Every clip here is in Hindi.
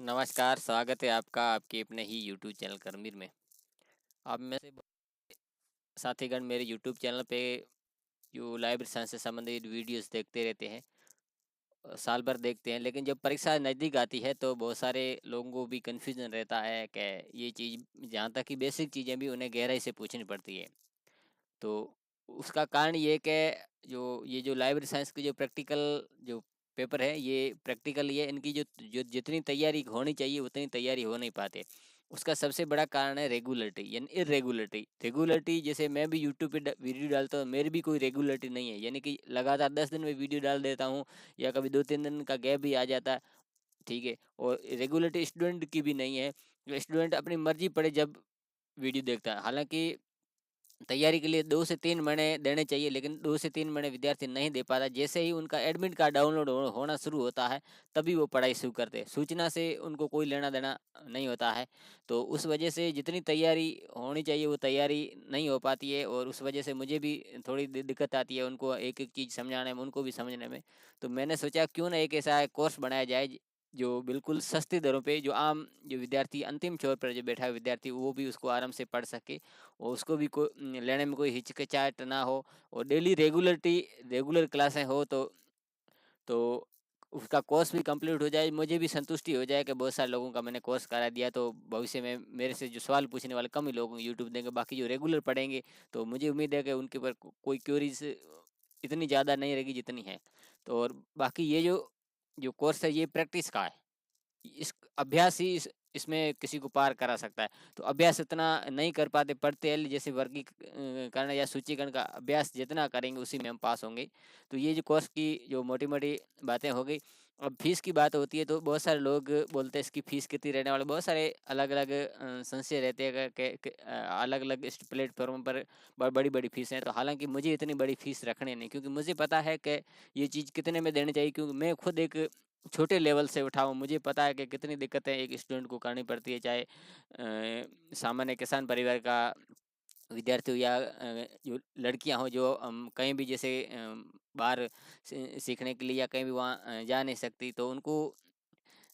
नमस्कार, स्वागत है आपका आपके अपने ही यूट्यूब चैनल करमीर में। आप में से साथीगण मेरे यूट्यूब चैनल पे जो लाइब्रेरी साइंस से संबंधित वीडियोस देखते रहते हैं, साल भर देखते हैं, लेकिन जब परीक्षा नज़दीक आती है तो बहुत सारे लोगों को भी कन्फ्यूजन रहता है कि ये चीज़, जहाँ तक कि बेसिक चीज़ें भी उन्हें गहराई से पूछनी पड़ती है। तो उसका कारण ये है कि जो लाइब्रेरी साइंस की जो प्रैक्टिकल जो पेपर है, ये प्रैक्टिकल, ये इनकी जो जो जितनी तैयारी होनी चाहिए उतनी तैयारी हो नहीं पाते। उसका सबसे बड़ा कारण है रेगुलरिटी यानी इर्रेगुलरिटी। रेगुलरिटी जैसे मैं भी यूट्यूब पे वीडियो डालता हूँ, मेरी भी कोई रेगुलरिटी नहीं है, यानी कि लगातार 10 दिन में वीडियो डाल देता हूँ या कभी 2-3 दिन का गैप भी आ जाता है। ठीक है, और रेगुलरिटी स्टूडेंट की भी नहीं है। जो स्टूडेंट अपनी मर्जी पड़े जब वीडियो देखता है, हालांकि तैयारी के लिए 2 से 3 महीने देने चाहिए, लेकिन 2 से 3 महीने विद्यार्थी नहीं दे पाता। जैसे ही उनका एडमिट कार्ड डाउनलोड होना शुरू होता है, तभी वो पढ़ाई शुरू करते हैं। सूचना से उनको कोई लेना-देना नहीं होता है। तो उस वजह से जितनी तैयारी होनी चाहिए, वो तैयारी नहीं हो पाती है, और उस वजह से मुझे भी थोड़ी दिक्कत आती है उनको एक-एक चीज़ समझाने में, उनको भी समझने में। तो मैंने सोचा क्यों ना एक ऐसा कोर्स बनाया जाए जो बिल्कुल सस्ती दरों पे, जो आम जो विद्यार्थी अंतिम छोर पर जो बैठा है विद्यार्थी, वो भी उसको आराम से पढ़ सके और उसको भी लेने में कोई हिचकिचाहट ना हो, और डेली रेगुलर क्लासें हो, तो उसका कोर्स भी कंप्लीट हो जाए, मुझे भी संतुष्टि हो जाए कि बहुत सारे लोगों का मैंने कोर्स करा दिया। तो भविष्य में मेरे से जो सवाल पूछने वाले कम ही लोग यूट्यूब देंगे, बाकी जो रेगुलर पढ़ेंगे तो मुझे उम्मीद है कि उनके ऊपर कोई क्यूरीज इतनी ज़्यादा नहीं रहेगी जितनी है। तो और बाकी ये जो जो कोर्स है, ये प्रैक्टिस का है। इस अभ्यास ही इसमें किसी को पार करा सकता है। तो अभ्यास इतना नहीं कर पाते, पढ़ते हैं जैसे वर्गीकरण या सूचीकरण का अभ्यास जितना करेंगे उसी में हम पास होंगे। तो ये जो कोर्स की जो मोटी-मोटी बातें हो गई। अब फीस की बात होती है तो बहुत सारे लोग बोलते हैं इसकी फीस कितनी रहने वाली है। बहुत सारे अलग-अलग संशय रहते हैं कि अलग-अलग इस प्लेटफ़ॉर्म पर बड़ी-बड़ी फीस हैं। तो हालाँकि मुझे इतनी बड़ी फीस रखनी नहीं, क्योंकि मुझे पता है कि ये चीज़ कितने में देनी चाहिए, क्योंकि मैं खुद एक छोटे लेवल से उठा हूँ। मुझे पता है कि कितनी दिक्कतें एक स्टूडेंट को करनी पड़ती है, चाहे सामान्य किसान परिवार का विद्यार्थी हो या जो लड़कियां हों, जो कहीं भी जैसे बाहर सीखने के लिए या कहीं भी वहाँ जा नहीं सकती, तो उनको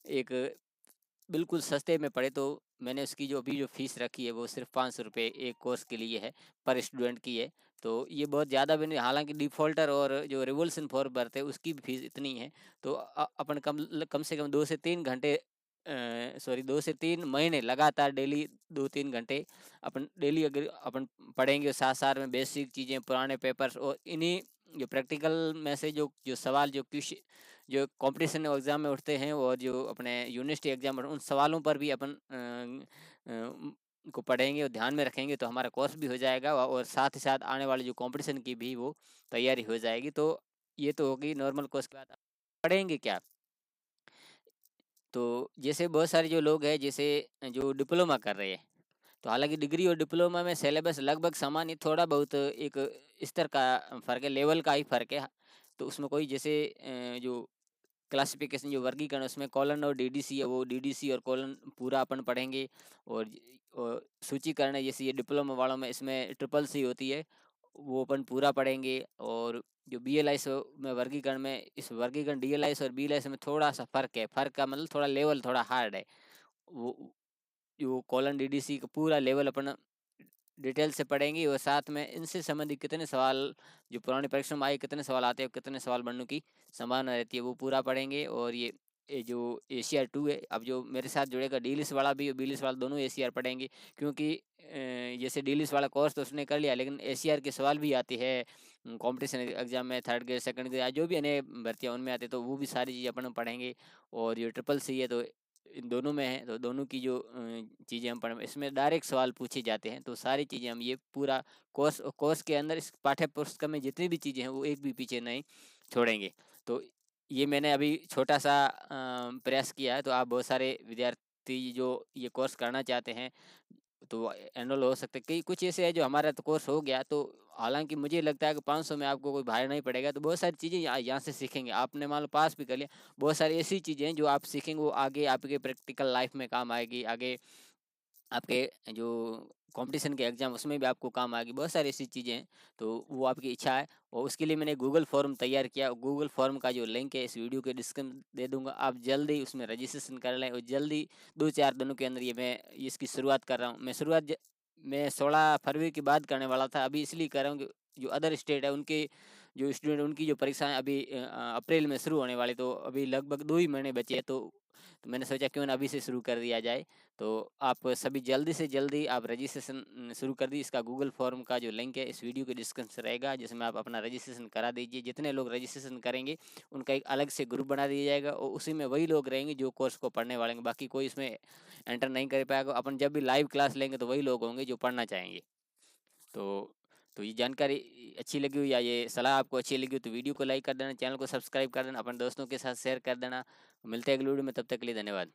एक बिल्कुल सस्ते में पड़े। तो मैंने उसकी जो अभी जो फ़ीस रखी है वो सिर्फ़ ₹500 एक कोर्स के लिए है, पर स्टूडेंट की है। तो ये बहुत ज़्यादा भी नहीं, हालाँकि डिफ़ॉल्टर और जो रिवोल्यूशन फॉर्म भरते हैं उसकी भी फ़ीस इतनी है। तो अपन कम से कम 2 से 3 घंटे, 2 से 3 महीने लगातार डेली 2-3 घंटे अपन डेली अगर अपन पढ़ेंगे, साथ-साथ में बेसिक चीज़ें, पुराने पेपर्स और इन्हीं जो प्रैक्टिकल में से जो जो सवाल जो कॉम्पिटिशन एग्ज़ाम में उठते हैं और जो अपने यूनिवर्सिटी एग्ज़ाम में, उन सवालों पर भी अपन को पढ़ेंगे और ध्यान में रखेंगे तो हमारा कोर्स भी हो जाएगा, और साथ ही साथ आने वाले जो कॉम्पिटिशन की भी वो तैयारी हो जाएगी। तो ये तो होगी नॉर्मल कोर्स की बात। पढ़ेंगे क्या? तो जैसे बहुत सारे जो लोग हैं, जैसे जो डिप्लोमा कर रहे हैं, तो हालाँकि डिग्री और डिप्लोमा में सिलेबस लगभग समान ही, थोड़ा बहुत एक स्तर का फ़र्क है, लेवल का ही फ़र्क है। तो उसमें कोई जैसे जो क्लासिफ़िकेशन, जो वर्गीकरण, उसमें कॉलन और डीडीसी है, वो डीडीसी और कॉलन पूरा अपन पढ़ेंगे। और सूचीकरण है, जैसे ये डिप्लोमा वालों में इसमें ट्रिपल सी होती है, वो अपन पूरा पढ़ेंगे। और जो बीएलआईएस में वर्गीकरण में, इस वर्गीकरण डीएलआईएस और बीएलआईएस में थोड़ा-सा फ़र्क है। फ़र्क का मतलब थोड़ा लेवल थोड़ा हार्ड है। वो जो कॉलन डीडीसी का पूरा लेवल अपन डिटेल से पढ़ेंगे, और साथ में इनसे संबंधित कितने सवाल जो पुरानी परीक्षा में आए, कितने सवाल आते हैं, कितने सवाल बनने की संभावना रहती है, वो पूरा पढ़ेंगे। और ये जो एशियर 2 है, अब जो मेरे साथ जुड़ेगा डी-लिस्ट वाला भी और बी-लिस्ट वाला, दोनों एसीआर पढ़ेंगे। क्योंकि जैसे डी-लिस्ट वाला कोर्स तो उसने कर लिया, लेकिन एसीआर के सवाल भी आते हैं कॉम्पिटिशन एग्जाम में, थर्ड ग्रेड, सेकंड ग्रेड, या जो भी अन्य भर्तियाँ उनमें आते हैं, तो वो भी सारी चीज़ें अपन पढ़ेंगे। और ये ट्रिपल सी है तो इन दोनों में है, तो दोनों की जो चीज़ें हम पढ़, इसमें डायरेक्ट सवाल पूछे जाते हैं। तो सारी चीज़ें हम ये पूरा कोर्स के अंदर, इस पाठ्य पुस्तक में जितनी भी चीज़ें हैं वो एक भी पीछे नहीं छोड़ेंगे। तो ये मैंने अभी छोटा-सा प्रयास किया है। तो आप बहुत सारे विद्यार्थी जो ये कोर्स करना चाहते हैं तो एनरोल हो सकते हैं। कई कुछ ऐसे हैं जो हमारा तो कोर्स हो गया, तो हालाँकि मुझे लगता है कि 500 में आपको कोई भारी नहीं पड़ेगा, तो बहुत सारी चीज़ें यहाँ से सीखेंगे। आपने मान लो पास भी कर लिया, बहुत सारी ऐसी चीज़ें हैं जो आप सीखेंगे, वो आगे आपके प्रैक्टिकल लाइफ़ में काम आएगी। आगे आपके जो कंपटीशन के एग्ज़ाम उसमें भी आपको काम आएगी। बहुत सारी ऐसी चीज़ें हैं, तो वो आपकी इच्छा है और उसके लिए मैंने गूगल फॉर्म तैयार किया। गूगल फॉर्म का जो लिंक है इस वीडियो के डिस्क्रिप्शन दे दूँगा। आप जल्दी उसमें रजिस्ट्रेशन कर लें और जल्दी 2-4 दिनों के अंदर ये मैं इसकी शुरुआत कर रहा हूँ। मैं 16 फरवरी के बाद करने वाला था। अभी इसलिए कर रहा हूँ कि जो अदर स्टेट है उनके जो स्टूडेंट उनकी जो परीक्षाएँ अभी अप्रैल में शुरू होने वाली, तो अभी लगभग 2 ही महीने बचे हैं, तो मैंने सोचा क्यों ना अभी से शुरू कर दिया जाए। तो आप सभी जल्दी से जल्दी आप रजिस्ट्रेशन शुरू कर दी। इसका गूगल फॉर्म का जो लिंक है इस वीडियो के डिस्क्रिप्शन रहेगा, जिसमें आप अपना रजिस्ट्रेशन करा दीजिए। जितने लोग रजिस्ट्रेशन करेंगे उनका एक अलग से ग्रुप बना दिया जाएगा और उसी में वही लोग रहेंगे जो कोर्स को पढ़ने वाले हैं। बाकी कोई इसमें एंटर नहीं कर पाएगा। अपन जब भी लाइव क्लास लेंगे तो वही लोग होंगे जो पढ़ना चाहेंगे। तो तो ये जानकारी अच्छी लगी हो या ये सलाह आपको अच्छी लगी हो तो वीडियो को लाइक कर देना, चैनल को सब्सक्राइब कर देना, अपने दोस्तों के साथ शेयर कर देना। मिलते हैं अगली वीडियो में, तब तक के लिए धन्यवाद।